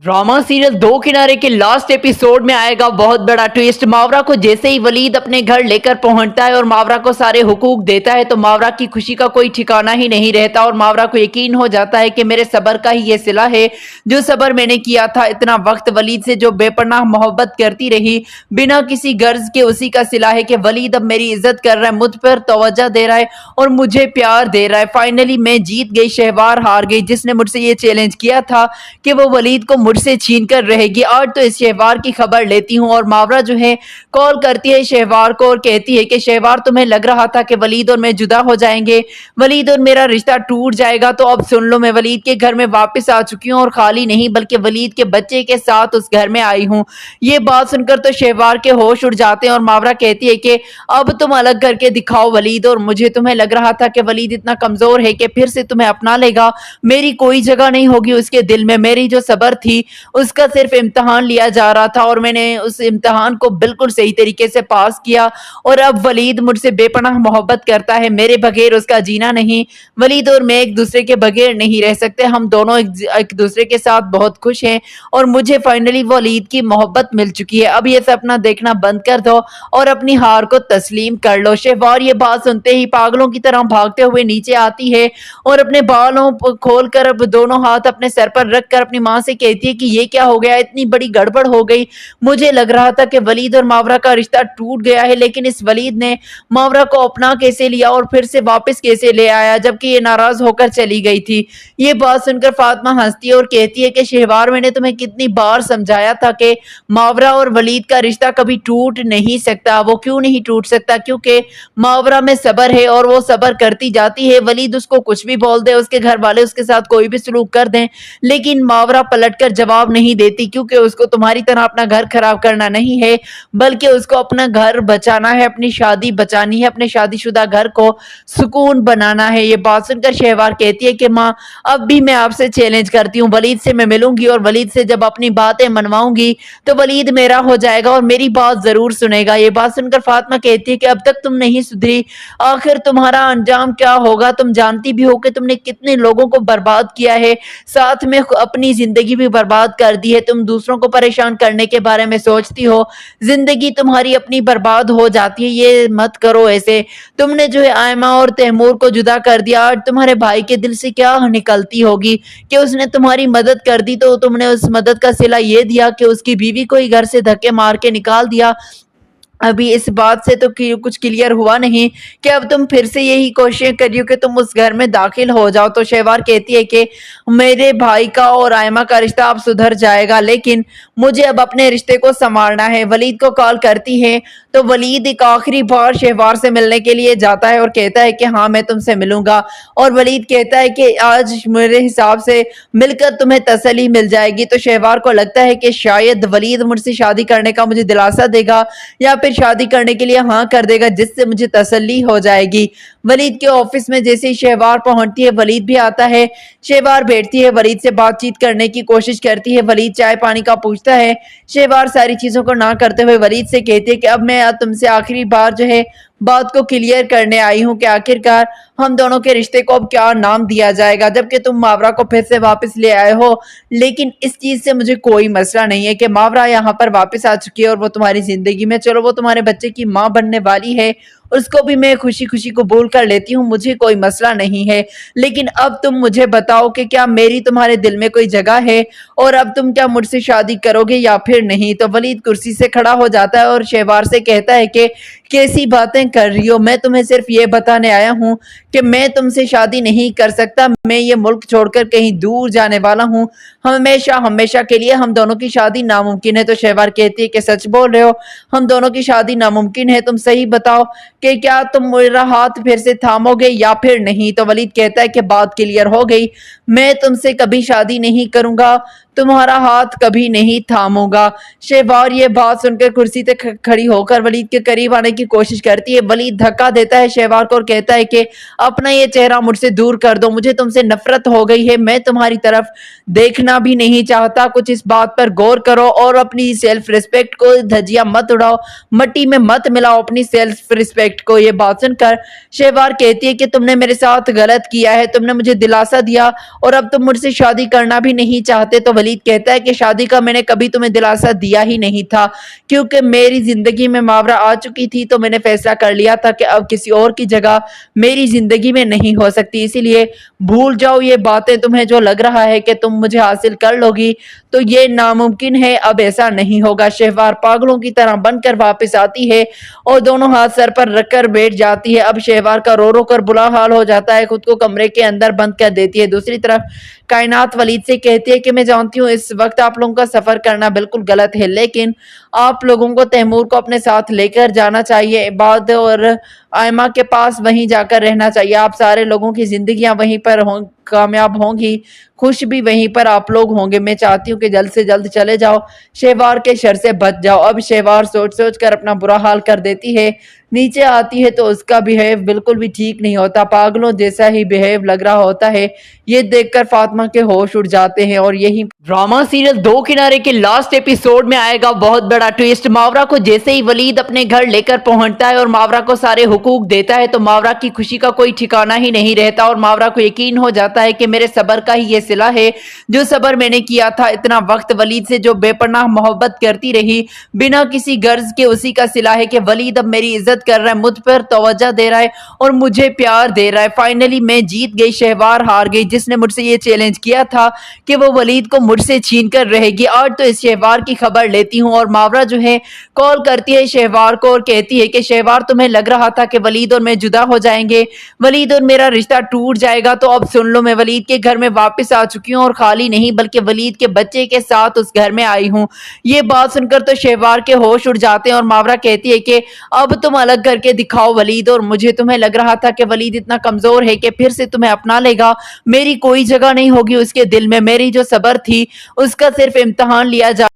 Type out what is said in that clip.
Drama serial दो किनारे के लास्ट एपिसोड में आएगा बहुत बड़ा ट्विस्ट। मावरा को जैसे ही वलीद अपने घर लेकर पहुंचता है और मावरा को सारे हुकूक देता है तो मावरा की खुशी का कोई ठिकाना ही नहीं रहता और मावरा को यकीन हो जाता है कि मेरे सब्र का ही ये सिला है। जो सब्र मैंने किया था इतना वक्त वलीद से, जो बेपनाह मोहब्बत करती रही बिना किसी गर्ज के, उसी का सिला है कि वलीद अब मेरी इज्जत कर रहा है, मुझ पर तवज्जो दे रहा है और मुझे प्यार दे रहा है। फाइनली मैं जीत गई, शहवार हार गई। जिसने मुझसे ये चैलेंज किया था कि वो वलीद को मुझसे छीन कर रहेगी, आज तो इस शहवार की खबर लेती हूँ। और मावरा जो है कॉल करती है शहवार को और कहती है कि शहवार, तुम्हें लग रहा था कि वलीद और मैं जुदा हो जाएंगे, वलीद और मेरा रिश्ता टूट जाएगा, तो अब सुन लो, मैं वलीद के घर में वापस आ चुकी हूँ और खाली नहीं बल्कि वलीद के बच्चे के साथ उस घर में आई हूँ। ये बात सुनकर तो शहवार के होश उड़ जाते हैं और मावरा कहती है कि अब तुम अलग करके दिखाओ वलीद और मुझे। तुम्हें लग रहा था कि वलीद इतना कमजोर है कि फिर से तुम्हें अपना लेगा, मेरी कोई जगह नहीं होगी उसके दिल में। मेरी जो सब्र थी उसका सिर्फ इम्तिहान लिया जा रहा था और मैंने उस इम्तिहान को बिल्कुल सही तरीके से पास किया और अब वलीद मुझसे बेपनाह मोहब्बत करता है, मेरे बगैर उसका जीना नहीं। वलीद और मैं एक दूसरे के बगैर नहीं रह सकते, हम दोनों एक दूसरे के साथ बहुत खुश हैं और मुझे फाइनली वलीद की मोहब्बत मिल चुकी है। अब ये सपना देखना बंद कर दो और अपनी हार को तस्लीम कर लो। शहवार ये बात सुनते ही पागलों की तरह भागते हुए नीचे आती है और अपने बालों खोल कर अब दोनों हाथ अपने सर पर रख कर अपनी माँ से कहती है कि ये क्या हो गया, इतनी बड़ी गड़बड़ हो गई। मुझे लग रहा था कि वलीद और मावरा का रिश्ता टूट गया है, लेकिन इस वलीद ने मावरा को अपना कैसे लिया और फिर से वापस कैसे ले आया, जबकि ये नाराज होकर चली गई थी। ये बात सुनकर फातिमा हंसती है और कहती है कि शहवार, मैंने तुम्हें कितनी बार समझाया था कि मावरा और वलीद का रिश्ता कभी टूट नहीं सकता। वो क्यों नहीं टूट सकता? क्योंकि मावरा में सब्र है और वो सब्र करती जाती है। वलीद उसको कुछ भी बोल दे, उसके घर वाले उसके साथ कोई भी सलूक कर दें, लेकिन मावरा पलटकर जवाब नहीं देती, क्योंकि उसको तुम्हारी तरह अपना घर खराब करना नहीं है, बल्कि उसको अपना घर बचाना है, अपनी शादी बचानी है, अपने शादीशुदा घर को सुकून बनाना है। ये बात सुनकर शहवार कहती है कि माँ, अब भी मैं आपसे चैलेंज करती हूँ, वलीद से मैं मिलूंगी और वलीद से जब अपनी बातें मनवाऊंगी तो वलीद मेरा हो जाएगा और मेरी बात जरूर सुनेगा। ये बात सुनकर फातिमा कहती है कि अब तक तुम नहीं सुधरी, आखिर तुम्हारा अंजाम क्या होगा? तुम जानती भी हो कि तुमने कितने लोगों को बर्बाद किया है, साथ में अपनी जिंदगी भी बर्बाद कर दी है। तुम दूसरों को परेशान करने के बारे में सोचती हो, जिंदगी तुम्हारी अपनी बर्बाद हो जाती है। ये मत करो ऐसे। तुमने जो है आयमा और तैमूर को जुदा कर दिया, और तुम्हारे भाई के दिल से क्या निकलती होगी कि उसने तुम्हारी मदद कर दी, तो तुमने उस मदद का सिला ये दिया कि उसकी बीवी को ही घर से धक्के मार के निकाल दिया। अभी इस बात से तो कुछ क्लियर हुआ नहीं कि अब तुम फिर से यही कोशिश कर रही हो कि तुम उस घर में दाखिल हो जाओ। तो शहवार कहती है कि मेरे भाई का और आयमा का रिश्ता अब सुधर जाएगा, लेकिन मुझे अब अपने रिश्ते को संभालना है। वलीद को कॉल करती है तो वलीद एक आखिरी बार शहवार से मिलने के लिए जाता है और कहता है कि हाँ, मैं तुमसे मिलूंगा। और वलीद कहता है कि आज मेरे हिसाब से मिलकर तुम्हें तसल्ली मिल जाएगी। तो शहवार को लगता है कि शायद वलीद मुझसे शादी करने का मुझे दिलासा देगा या फिर शादी करने के लिए हाँ कर देगा, जिससे मुझे तसल्ली हो जाएगी। वलीद के ऑफिस में जैसे ही शहवार पहुंचती है, वलीद भी आता है। शहवार बैठती है, वलीद से बातचीत करने की कोशिश करती है। वलीद चाय पानी का पूछता है। शहवार सारी चीजों को ना करते हुए वलीद से कहती है कि अब मैं तुमसे आखिरी बार जो है बात को क्लियर करने आई हूँ कि आखिरकार हम दोनों के रिश्ते को अब क्या नाम दिया जाएगा, जबकि तुम मावरा को फिर से वापस ले आए हो। लेकिन इस चीज से मुझे कोई मसला नहीं है कि मावरा यहाँ पर वापस आ चुकी है और वो तुम्हारी जिंदगी में, चलो वो तुम्हारे बच्चे की माँ बनने वाली है, उसको भी मैं खुशी खुशी कबूल कर लेती हूँ, मुझे कोई मसला नहीं है। लेकिन अब तुम मुझे बताओ कि क्या मेरी तुम्हारे दिल में कोई जगह है और अब तुम क्या मुझसे शादी करोगे या फिर नहीं? तो वलीद कुर्सी से खड़ा हो जाता है और शहवार से कहता है कि कैसी बातें कर रही हो, मैं तुम्हें सिर्फ ये बताने आया हूँ कि मैं तुमसे शादी नहीं कर सकता, मैं ये मुल्क छोड़कर कहीं दूर जाने वाला हूँ, हमेशा हमेशा के लिए हम दोनों की शादी नामुमकिन है। तो शहवार कहती है कि सच बोल रहे हो, हम दोनों की शादी नामुमकिन है, तुम सही बताओ कि क्या तुम मेरा हाथ फिर से थामोगे या फिर नहीं? तो वलीद कहता है कि बात क्लियर हो गई, मैं तुमसे कभी शादी नहीं करूंगा, तुम्हारा हाथ कभी नहीं थामूंगा। शहवार ये बात सुनकर कुर्सी से खड़ी होकर वलीद के करीब आने की कोशिश करती है। वलीद धक्का देता है शहवार को और कहता है कि अपना ये चेहरा मुझसे दूर कर दो, मुझे तुमसे नफरत हो गई है, मैं तुम्हारी तरफ देखना भी नहीं चाहता। कुछ इस बात पर गौर करो और अपनी सेल्फ रिस्पेक्ट को धजिया मत उड़ाओ, मट्टी में मत मिलाओ अपनी सेल्फ रिस्पेक्ट को। ये बात सुनकर शहवार कहती है कि तुमने मेरे साथ गलत किया है, तुमने मुझे दिलासा दिया और अब तुम मुझसे शादी करना भी नहीं चाहते। तो वलीद कहता है कि शादी का मैंने कभी तुम्हें दिलासा दिया ही नहीं था, क्योंकि मेरी जिंदगी में मावरा आ चुकी थी, तो मैंने फैसला कर लिया था कि अब किसी और की जगह मेरी जिंदगी में नहीं हो सकती। इसीलिए भूल जाओ ये बातें। तुम्हें जो लग रहा है कि तुम मुझे हासिल कर लोगी, तो ये नामुमकिन है, अब ऐसा नहीं होगा। शहवार पागलों की तरह बनकर वापस आती है और दोनों हाथ सर पर रखकर बैठ जाती है। अब शहवार का रो रो कर बुरा हाल हो जाता है, खुद को कमरे के अंदर बंद कर देती है। दूसरी तरफ कायनात वलीद से कहती है कि मैं जानती हूँ इस वक्त आप लोगों का सफर करना बिल्कुल गलत है, लेकिन आप लोगों को तैमूर को अपने साथ लेकर जाना चाहिए। इबाद और आयमा के पास वहीं जाकर रहना चाहिए। आप सारे लोगों की जिंदगियां वहीं पर कामयाब होंगी, खुश भी वहीं पर आप लोग होंगे। मैं चाहती हूँ कि जल्द से जल्द चले जाओ, शहवार के शर से बच जाओ। अब शहवार सोच सोच कर अपना बुरा हाल कर देती है। नीचे आती है तो उसका बिहेव बिल्कुल भी ठीक नहीं होता, पागलों जैसा ही बिहेव लग रहा होता है। ये देखकर फातिमा के होश उड़ जाते हैं और यही ड्रामा सीरियल दो किनारे के लास्ट एपिसोड में आएगा बहुत बड़ा ट्विस्ट। मावरा को जैसे ही वलीद अपने घर लेकर पहुंचता है और मावरा को सारे हुकूक देता है, तो मावरा की खुशी का कोई ठिकाना ही नहीं रहता और मावरा को यकीन हो जाता है कि मेरे सबर का ही ये सिला है, जो सबर मैंने किया था इतना वक्त वलीद से, जो बेपनाह मोहब्बत करती रही बिना किसी गर्ज के, उसी का सिला है कि वलीद अब मेरी इज्जत कर रहा है, मुझ पर तवज्जो दे रहा है और मुझे प्यार दे रहा है। फाइनली मैं जीत गई, शहवार हार गई, जिसने मुझसे ये चैलेंज किया था कि वो वलीद को मुझसे छीन कर रहेगी। आज तो इस शहवार की खबर लेती हूँ। और मावरा जो है कॉल करती है शहवार को और कहती है कि शहवार, तुम्हें लग रहा था कि वलीद और मैं जुदा हो जाएंगे, वलीद और मेरा रिश्ता टूट जाएगा, तो अब सुन लो, मैं वलीद के घर में वापस आ चुकी हूँ और खाली नहीं बल्कि वलीद के बच्चे के साथ उस घर में आई हूँ। ये बात सुनकर तो शहवार के होश उड़ जाते हैं और मावरा कहती है कि अब तुम अलग करके दिखाओ वलीद, और मुझे तुम्हें लग रहा था कि वलीद इतना कमजोर है कि फिर से तुम्हें अपना लेगा, मेरी कोई जगह नहीं होगी उसके दिल में। मेरी जो सब्र थी उसका सिर्फ इम्तिहान लिया जा